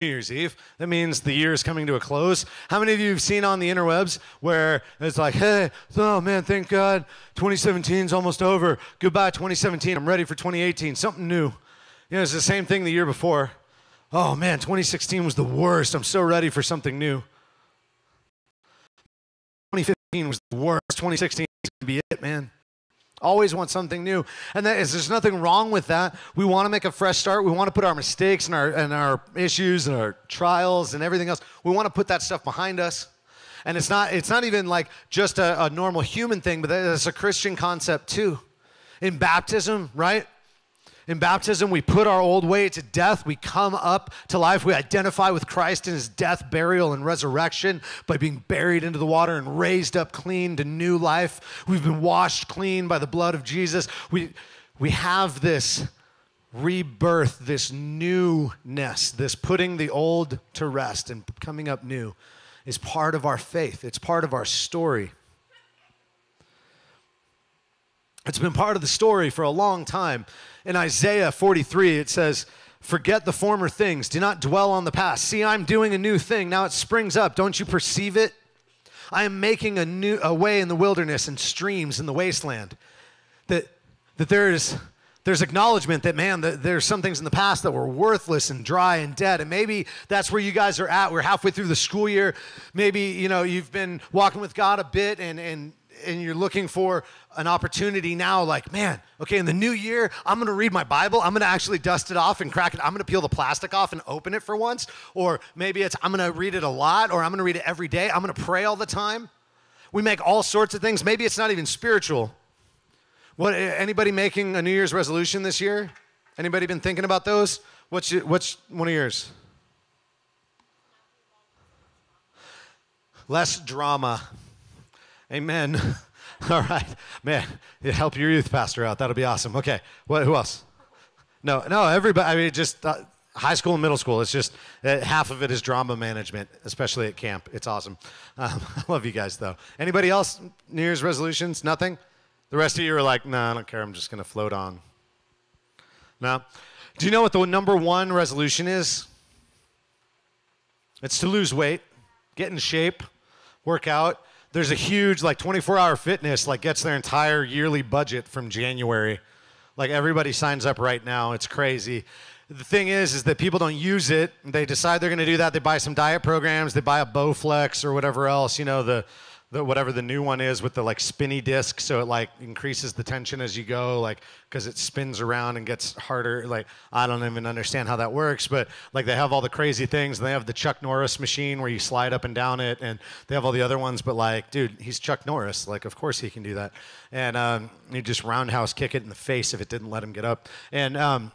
New Year's Eve. That means the year is coming to a close. How many of you have seen on the interwebs where it's like, hey, oh man, thank God, 2017 is almost over. Goodbye, 2017. I'm ready for 2018. Something new. You know, it's the same thing the year before. Oh man, 2016 was the worst. I'm so ready for something new. 2015 was the worst. 2016 is going to be it, man. Always want something new. And there's nothing wrong with that. We want to make a fresh start. We want to put our mistakes and our issues and our trials and everything else. We want to put that stuff behind us. And it's not even like just a normal human thing, but it's a Christian concept too. In baptism, right? In baptism, we put our old way to death. We come up to life. We identify with Christ in his death, burial, and resurrection by being buried into the water and raised up clean to new life. We've been washed clean by the blood of Jesus. We have this rebirth, this newness, this putting the old to rest and coming up new is part of our faith. It's part of our story. It's been part of the story for a long time. In Isaiah 43, it says, forget the former things. Do not dwell on the past. See, I'm doing a new thing. Now it springs up. Don't you perceive it? I am making a way in the wilderness and streams in the wasteland. That there's acknowledgement that, man, there's some things in the past that were worthless and dry and dead. And maybe that's where you guys are at. We're halfway through the school year. Maybe, you know, you've been walking with God a bit and you're looking for an opportunity now, like, man, okay, in the new year, I'm going to read my Bible. I'm going to actually dust it off and crack it. I'm going to peel the plastic off and open it for once. Or maybe it's I'm going to read it a lot, or I'm going to read it every day. I'm going to pray all the time. We make all sorts of things. Maybe it's not even spiritual. Anybody making a New Year's resolution this year? Anybody been thinking about those? What's one of yours? Less drama. Amen. All right. Man, help your youth pastor out. That'll be awesome. Okay. Who else? No, everybody. I mean, just high school and middle school. It's just half of it is drama management, especially at camp. It's awesome. I love you guys, though. Anybody else? New Year's resolutions? Nothing? The rest of you are like, nah, I don't care. I'm just going to float on. No? Do you know what the number one resolution is? It's to lose weight, get in shape, work out. There's a huge, like, 24-hour fitness, like, gets their entire yearly budget from January. Like, everybody signs up right now. It's crazy. The thing is that people don't use it. They decide they're going to do that. They buy some diet programs. They buy a Bowflex or whatever else, you know, the whatever the new one is with the, like, spinny disc, so it, like, increases the tension as you go, like, because it spins around and gets harder. Like, I don't even understand how that works, but, like, they have all the crazy things. They have the Chuck Norris machine where you slide up and down it, and they have all the other ones, but, like, dude, he's Chuck Norris. Like, of course he can do that. And you just roundhouse kick it in the face if it didn't let him get up. And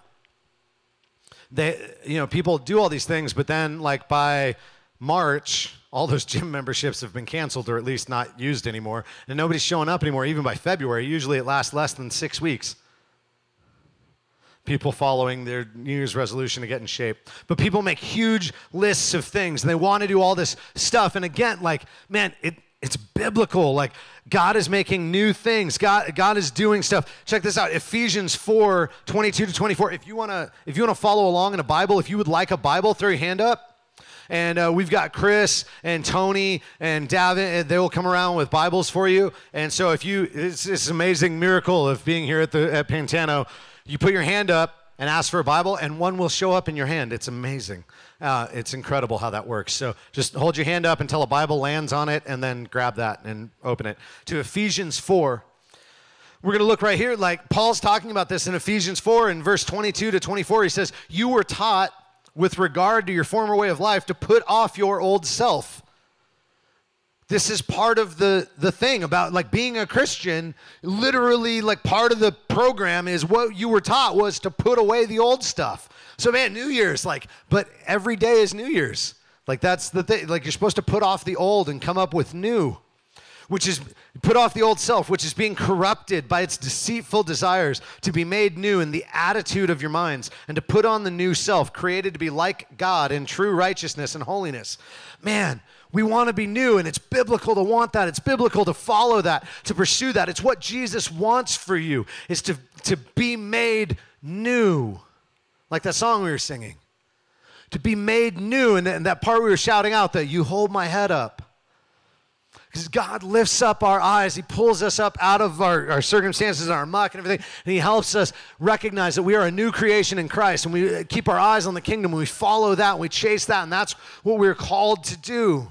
people do all these things, but then, like, by March, all those gym memberships have been canceled or at least not used anymore, and nobody's showing up anymore. Even by February, usually it lasts less than 6 weeks. People following their New Year's resolution to get in shape. But people make huge lists of things, and they want to do all this stuff. And again, like, man, it's biblical. Like, God is making new things. God is doing stuff. Check this out. Ephesians 4, 22 to 24. If you want to follow along in a Bible, if you would like a Bible, throw your hand up. And we've got Chris and Tony and Davin, and they will come around with Bibles for you. And so it's this amazing miracle of being here at Pantano. You put your hand up and ask for a Bible, and one will show up in your hand. It's amazing. It's incredible how that works. So just hold your hand up until a Bible lands on it, and then grab that and open it. To Ephesians 4. We're going to look right here. Like, Paul's talking about this in Ephesians 4 in verse 22 to 24. He says, you were taught with regard to your former way of life to put off your old self. This is part of the thing about, like, being a Christian. Literally, like, part of the program is what you were taught was to put away the old stuff. So, man, New Year's, like, but every day is New Year's. Like, that's the thing. Like, you're supposed to put off the old and come up with new, which is put off the old self, which is being corrupted by its deceitful desires, to be made new in the attitude of your minds, and to put on the new self, created to be like God in true righteousness and holiness. Man, we want to be new, and it's biblical to want that. It's biblical to follow that, to pursue that. It's what Jesus wants for you, is to be made new. Like that song we were singing. to be made new. And that part we were shouting out, that you hold my head up. Because God lifts up our eyes. He pulls us up out of our circumstances and our muck and everything. And he helps us recognize that we are a new creation in Christ. And we keep our eyes on the kingdom. And we follow that. And we chase that. And that's what we're called to do.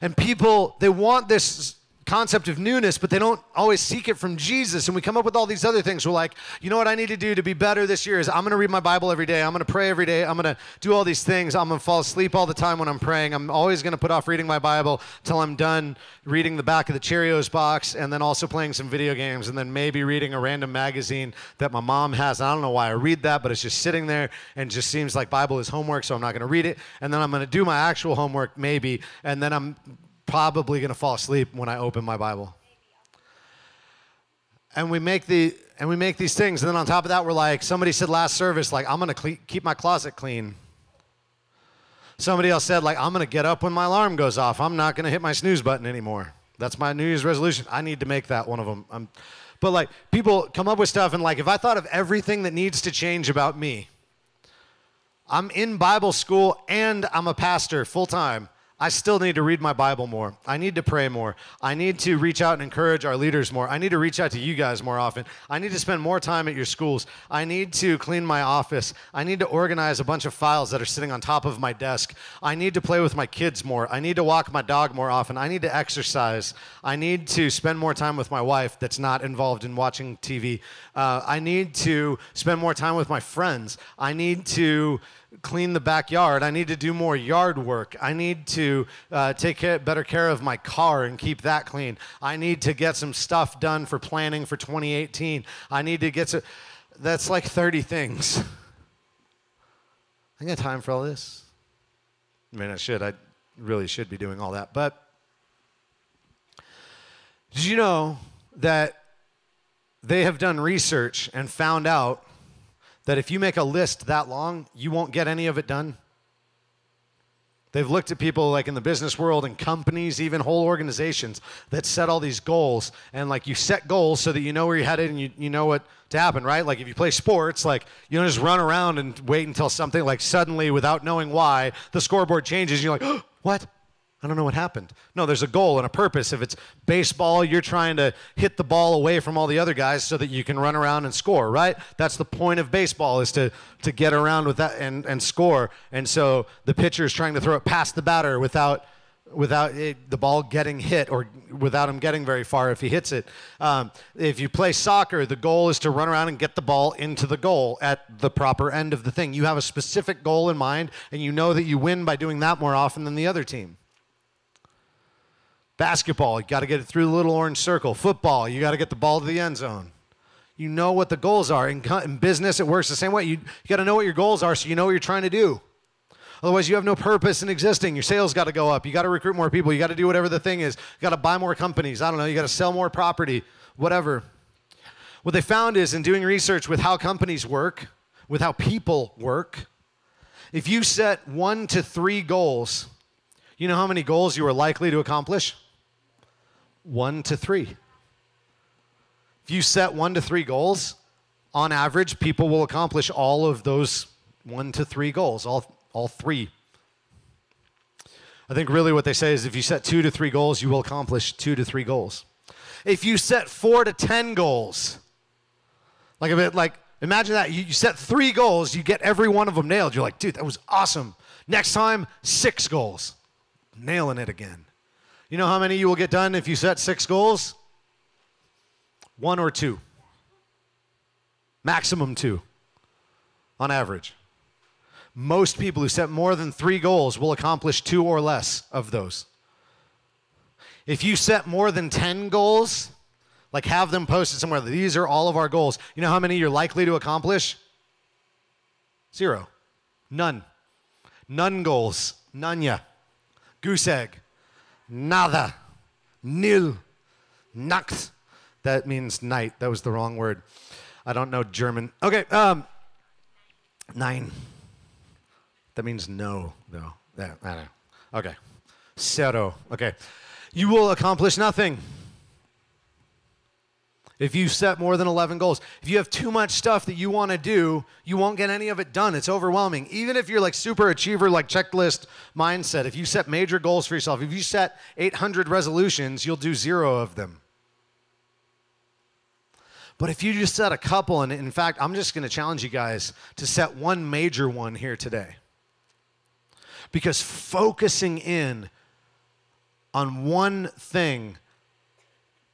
And people, they want this concept of newness, but they don't always seek it from Jesus. And we come up with all these other things. We're like, you know what I need to do to be better this year is I'm going to read my Bible every day. I'm going to pray every day. I'm going to do all these things. I'm going to fall asleep all the time when I'm praying. I'm always going to put off reading my Bible till I'm done reading the back of the Cheerios box, and then also playing some video games, and then maybe reading a random magazine that my mom has. I don't know why I read that, but it's just sitting there and just seems like Bible is homework, so I'm not going to read it. And then I'm going to do my actual homework maybe, and then I'm probably going to fall asleep when I open my Bible. And we make these things, and then on top of that, we're like, somebody said last service, like, I'm going to keep my closet clean. Somebody else said, like, I'm going to get up when my alarm goes off. I'm not going to hit my snooze button anymore. That's my New Year's resolution. I need to make that one of them. But like, people come up with stuff, and like, if I thought of everything that needs to change about me, I'm in Bible school and I'm a pastor full time. I still need to read my Bible more. I need to pray more. I need to reach out and encourage our leaders more. I need to reach out to you guys more often. I need to spend more time at your schools. I need to clean my office. I need to organize a bunch of files that are sitting on top of my desk. I need to play with my kids more. I need to walk my dog more often. I need to exercise. I need to spend more time with my wife that's not involved in watching TV. I need to spend more time with my friends. I need to clean the backyard. I need to do more yard work. I need to take better care of my car and keep that clean. I need to get some stuff done for planning for 2018. I need to get that's like 30 things. I got time for all this. I mean, I really should be doing all that. But did you know that they have done research and found out that if you make a list that long, you won't get any of it done? They've looked at people like in the business world and companies, even whole organizations that set all these goals. And like, you set goals so that you know where you're headed and you know what to happen, right? Like if you play sports, like you don't just run around and wait until something like suddenly, without knowing why, the scoreboard changes. And you're like, oh, what? I don't know what happened. No, there's a goal and a purpose. If it's baseball, you're trying to hit the ball away from all the other guys so that you can run around and score, right? That's the point of baseball, is to get around with that and score. And so the pitcher is trying to throw it past the batter without the ball getting hit, or without him getting very far if he hits it. If you play soccer, the goal is to run around and get the ball into the goal at the proper end of the thing. You have a specific goal in mind, and you know that you win by doing that more often than the other team. Basketball, you got to get it through the little orange circle. Football, you got to get the ball to the end zone. You know what the goals are. In business, it works the same way. You got to know what your goals are so you know what you're trying to do. Otherwise, you have no purpose in existing. Your sales got to go up. You got to recruit more people. You got to do whatever the thing is. You got to buy more companies. I don't know. You got to sell more property, whatever. What they found is, in doing research with how companies work, with how people work, if you set 1 to 3 goals, you know how many goals you are likely to accomplish? 1 to 3. If you set 1 to 3 goals, on average, people will accomplish all of those 1 to 3 goals, all 3. I think really what they say is if you set 2 to 3 goals, you will accomplish 2 to 3 goals. If you set 4 to 10 goals, imagine that. You set 3 goals, you get every one of them nailed. You're like, dude, that was awesome. Next time, 6 goals. Nailing it again. You know how many you will get done if you set 6 goals? 1 or 2. Maximum 2 on average. Most people who set more than 3 goals will accomplish 2 or less of those. If you set more than 10 goals, like have them posted somewhere, these are all of our goals, you know how many you're likely to accomplish? 0. None. None goals. None. Goose egg. Nada. Nil. Nacht. That means night. That was the wrong word. I don't know German. Okay. 9. That means no, though. I don't know. Okay. Zero. Okay. You will accomplish nothing. If you set more than 11 goals, if you have too much stuff that you want to do, you won't get any of it done. It's overwhelming. Even if you're like super achiever, like checklist mindset, if you set major goals for yourself, if you set 800 resolutions, you'll do 0 of them. But if you just set a couple, and in fact, I'm just going to challenge you guys to set one major one here today. Because focusing in on one thing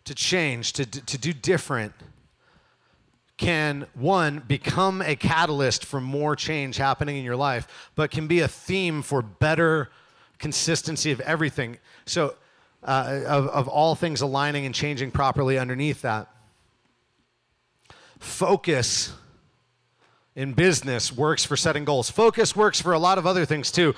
to change, to do different, can, one, become a catalyst for more change happening in your life, but can be a theme for better consistency of everything. So, of all things aligning and changing properly underneath that. Focus in business works for setting goals. Focus works for a lot of other things too.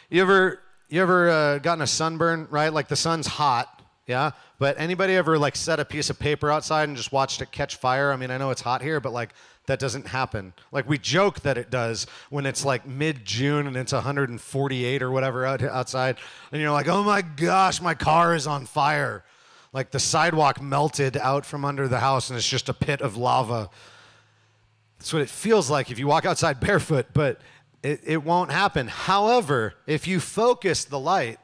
You ever gotten a sunburn, right? Like the sun's hot. Yeah, but anybody ever like set a piece of paper outside and just watched it catch fire? I mean, I know it's hot here, but like that doesn't happen. Like we joke that it does when it's like mid-June and it's 148 or whatever outside, and you're like, oh my gosh, my car is on fire. Like the sidewalk melted out from under the house and it's just a pit of lava. That's what it feels like if you walk outside barefoot, but it won't happen. However, if you focus the light,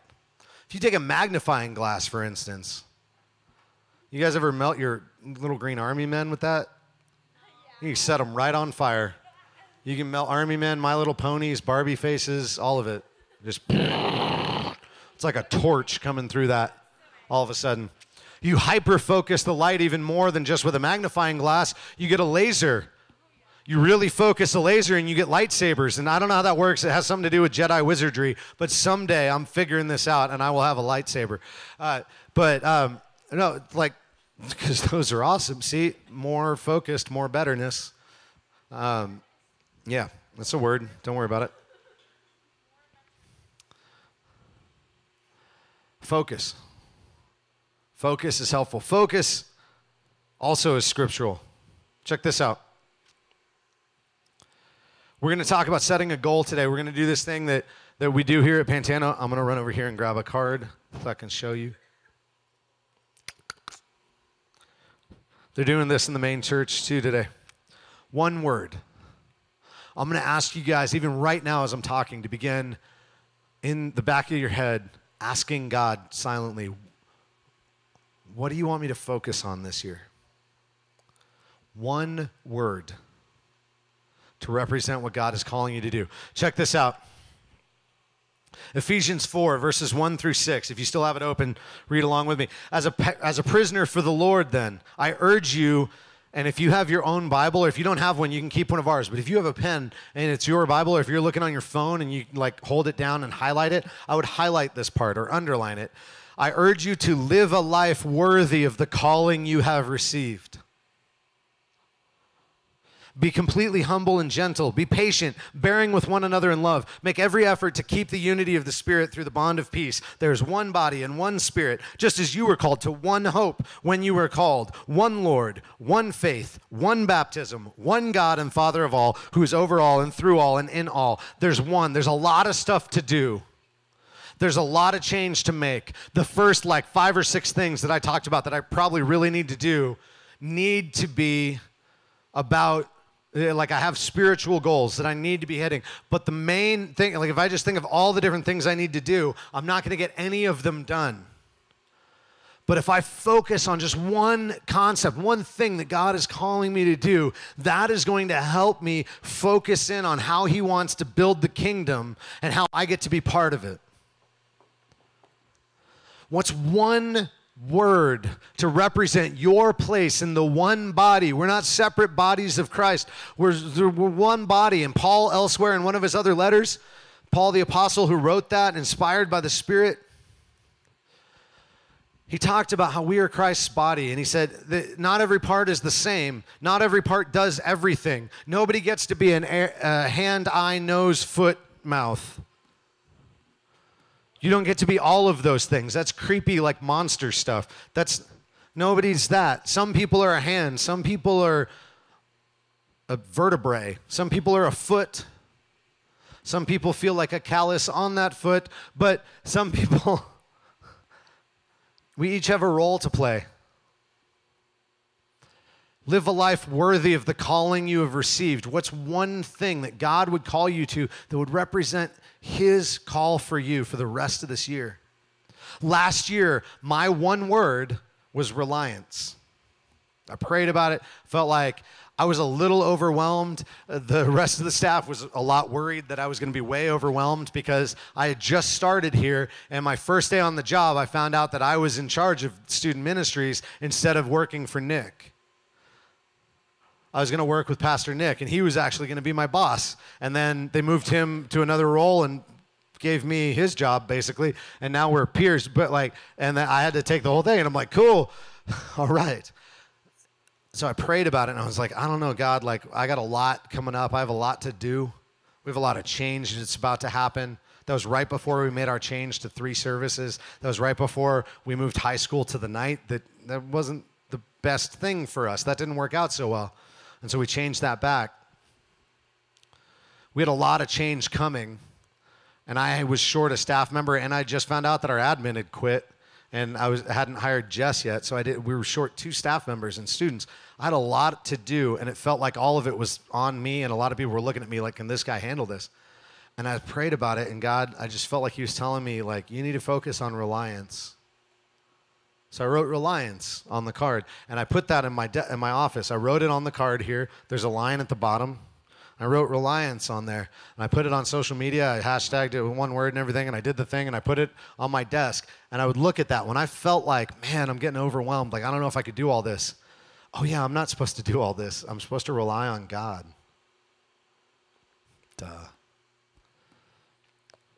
if you take a magnifying glass, for instance, you guys ever melt your little green army men with that? You can set them right on fire. You can melt army men, My Little Ponies, Barbie faces, all of it. Just, it's like a torch coming through that all of a sudden. You hyper-focus the light even more than just with a magnifying glass. You get a laser. You really focus a laser and you get lightsabers. And I don't know how that works. It has something to do with Jedi wizardry. But someday I'm figuring this out and I will have a lightsaber. No, like, because those are awesome. See, more focused, more betterness. Yeah, that's a word. Don't worry about it. Focus. Focus is helpful. Focus also is scriptural. Check this out. We're going to talk about setting a goal today. We're going to do this thing that we do here at Pantano. I'm going to run over here and grab a card so I can show you. They're doing this in the main church too today. One word. I'm going to ask you guys, even right now as I'm talking, to begin in the back of your head, asking God silently, what do you want me to focus on this year? One word to represent what God is calling you to do. Check this out. Ephesians 4, verses 1 through 6. If you still have it open, read along with me. As a prisoner for the Lord, then, I urge you, and if you have your own Bible, or if you don't have one, you can keep one of ours. But if you have a pen and it's your Bible, or if you're looking on your phone and you like hold it down and highlight it, I would highlight this part or underline it. I urge you to live a life worthy of the calling you have received. Be completely humble and gentle. Be patient, bearing with one another in love. Make every effort to keep the unity of the Spirit through the bond of peace. There is one body and one Spirit, just as you were called to one hope when you were called, one Lord, one faith, one baptism, one God and Father of all, who is over all and through all and in all. There's one. There's a lot of stuff to do. There's a lot of change to make. The first 5 or 6 things that I talked about that I probably really need to do need to be about, I have spiritual goals that I need to be hitting. But the main thing, if I just think of all the different things I need to do, I'm not going to get any of them done. But if I focus on just one concept, one thing that God is calling me to do, that is going to help me focus in on how He wants to build the kingdom and how I get to be part of it. What's one word to represent your place in the one body? We're not separate bodies of Christ. We're one body. And Paul, elsewhere in one of his other letters, Paul the apostle who wrote that, inspired by the Spirit, he talked about how we are Christ's body. And he said that not every part is the same. Not every part does everything. Nobody gets to be a hand, eye, nose, foot, mouth. You don't get to be all of those things. That's creepy, like monster stuff. Nobody's that. Some people are a hand. Some people are a vertebrae. Some people are a foot. Some people feel like a callus on that foot. But some people, we each have a role to play. Live a life worthy of the calling you have received. What's one thing that God would call you to that would represent his call for you for the rest of this year? Last year, my one word was reliance. I prayed about it, felt like I was a little overwhelmed. The rest of the staff was a lot worried that I was going to be way overwhelmed because I had just started here, and my first day on the job, I found out that I was in charge of student ministries instead of working for Nick. I was going to work with Pastor Nick, and he was actually going to be my boss. And then they moved him to another role and gave me his job, basically. And now we're peers. And then I had to take the whole thing. And I'm like, cool, all right. So I prayed about it, and I was like, I don't know, God, I got a lot coming up. I have a lot to do. We have a lot of change that's about to happen. That was right before we made our change to 3 services. That was right before we moved high school to the night. That wasn't the best thing for us. That didn't work out so well. And so we changed that back. We had a lot of change coming, and I was short a staff member, and I just found out that our admin had quit, and hadn't hired Jess yet, so we were short 2 staff members and students. I had a lot to do, and it felt like all of it was on me, and a lot of people were looking at me like, can this guy handle this? And I prayed about it, and God, I just felt like he was telling me, you need to focus on reliance. So I wrote reliance on the card, and I put that in my office. I wrote it on the card here. There's a line at the bottom. I wrote reliance on there, and I put it on social media. I hashtagged it with one word and everything, and I did the thing, and I put it on my desk, and I would look at that when I felt like, man, I'm getting overwhelmed. I don't know if I could do all this. Oh, yeah, I'm not supposed to do all this. I'm supposed to rely on God. Duh.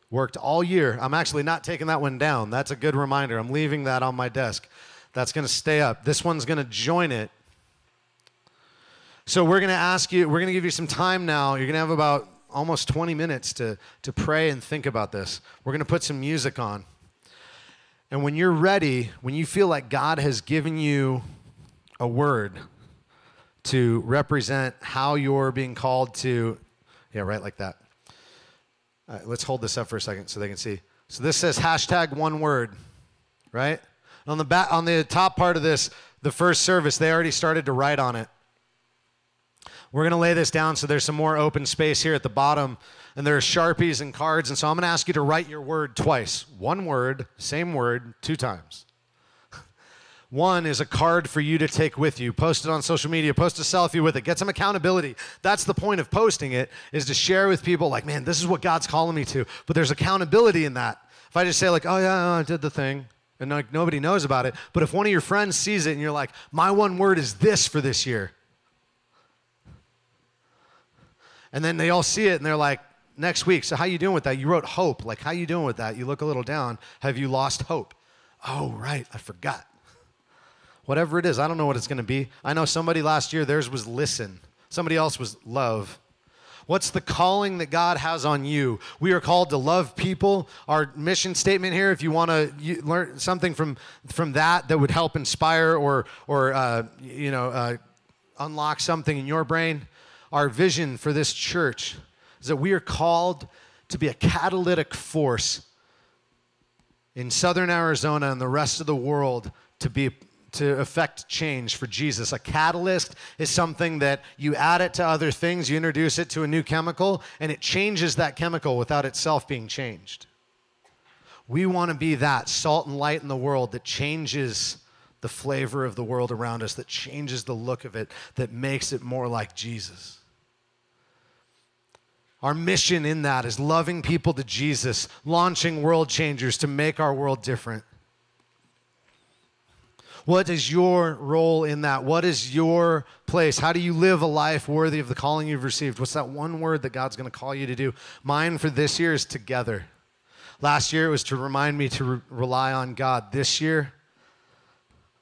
Worked all year. I'm actually not taking that one down. That's a good reminder. I'm leaving that on my desk. That's going to stay up. This one's going to join it. So we're going to give you some time now. You're going to have about almost 20 minutes to pray and think about this. We're going to put some music on. And when you're ready, when you feel like God has given you a word to represent how you're being called to, yeah, right like that. All right, let's hold this up for a second so they can see. So this says #one word, right? On the top part of this, the first service, they already started to write on it. We're going to lay this down so there's some more open space here at the bottom, and there are Sharpies and cards, and so I'm going to ask you to write your word twice. One word, same word, 2 times. One is a card for you to take with you. Post it on social media. Post a selfie with it. Get some accountability. That's the point of posting it, is to share with people like, man, this is what God's calling me to. But there's accountability in that. If I just say oh, yeah, I did the thing, and nobody knows about it. But if one of your friends sees it and you're like, my one word is this for this year. And then they all see it and they're like, next week, so how you doing with that? You wrote hope. How you doing with that? You look a little down. Have you lost hope? Oh, right, I forgot. Whatever it is, I don't know what it's going to be. I know somebody last year, theirs was listen. Somebody else was love. What's the calling that God has on you? We are called to love people. Our mission statement here, if you want to learn something from that would help inspire or unlock something in your brain, our vision for this church is that we are called to be a catalytic force in southern Arizona and the rest of the world to affect change for Jesus. A catalyst is something that you add it to other things, you introduce it to a new chemical, and it changes that chemical without itself being changed. We want to be that salt and light in the world that changes the flavor of the world around us, that changes the look of it, that makes it more like Jesus. Our mission in that is loving people to Jesus, launching world changers to make our world different. What is your role in that? What is your place? How do you live a life worthy of the calling you've received? What's that one word that God's going to call you to do? Mine for this year is together. Last year it was to remind me to rely on God. This year,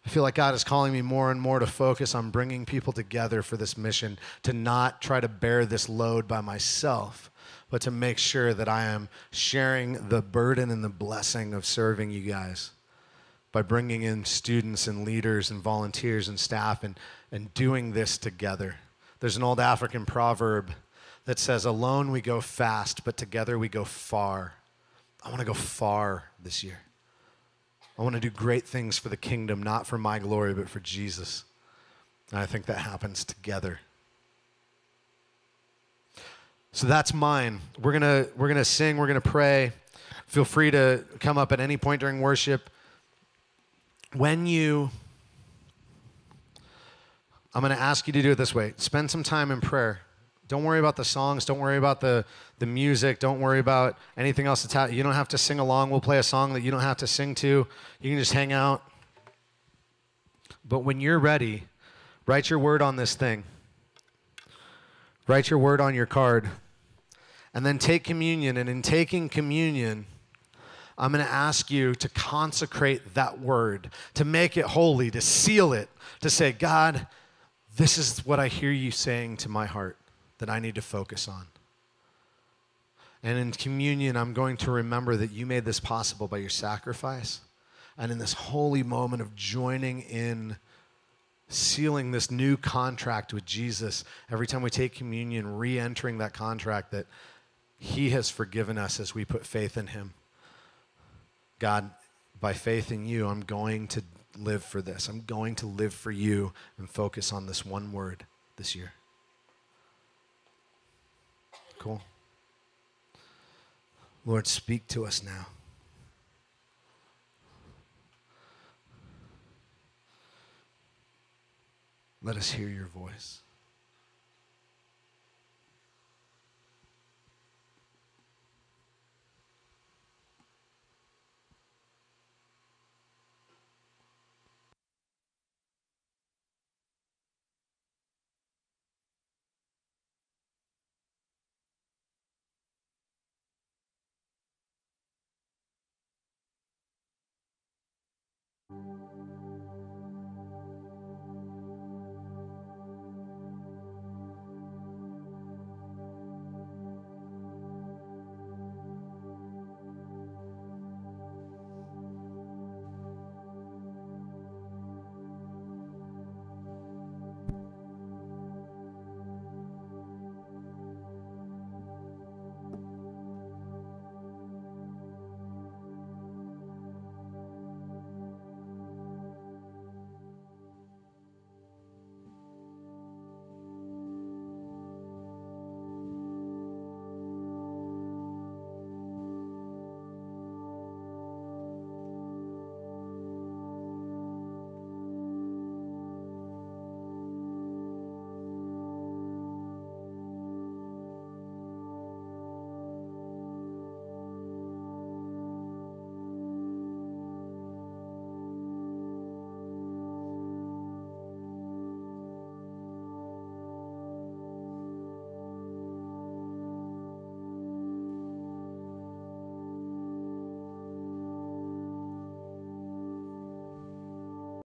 I feel like God is calling me more and more to focus on bringing people together for this mission, to not try to bear this load by myself, but to make sure that I am sharing the burden and the blessing of serving you guys by bringing in students and leaders and volunteers and staff and doing this together. There's an old African proverb that says, alone we go fast, but together we go far. I want to go far this year. I want to do great things for the kingdom, not for my glory, but for Jesus. And I think that happens together. So that's mine. We're gonna sing, we're gonna pray. Feel free to come up at any point during worship. I'm gonna ask you to do it this way. Spend some time in prayer. Don't worry about the songs. Don't worry about the music. Don't worry about anything else that's happening. You don't have to sing along. We'll play a song that you don't have to sing to. You can just hang out. But when you're ready, write your word on this thing. Write your word on your card. And then take communion. And in taking communion, I'm going to ask you to consecrate that word, to make it holy, to seal it, to say, God, this is what I hear you saying to my heart that I need to focus on. And in communion, I'm going to remember that you made this possible by your sacrifice. And in this holy moment of joining in, sealing this new contract with Jesus, every time we take communion, re-entering that contract that he has forgiven us as we put faith in him. God, by faith in you, I'm going to live for this. I'm going to live for you and focus on this one word this year. Cool. Lord, speak to us now. Let us hear your voice.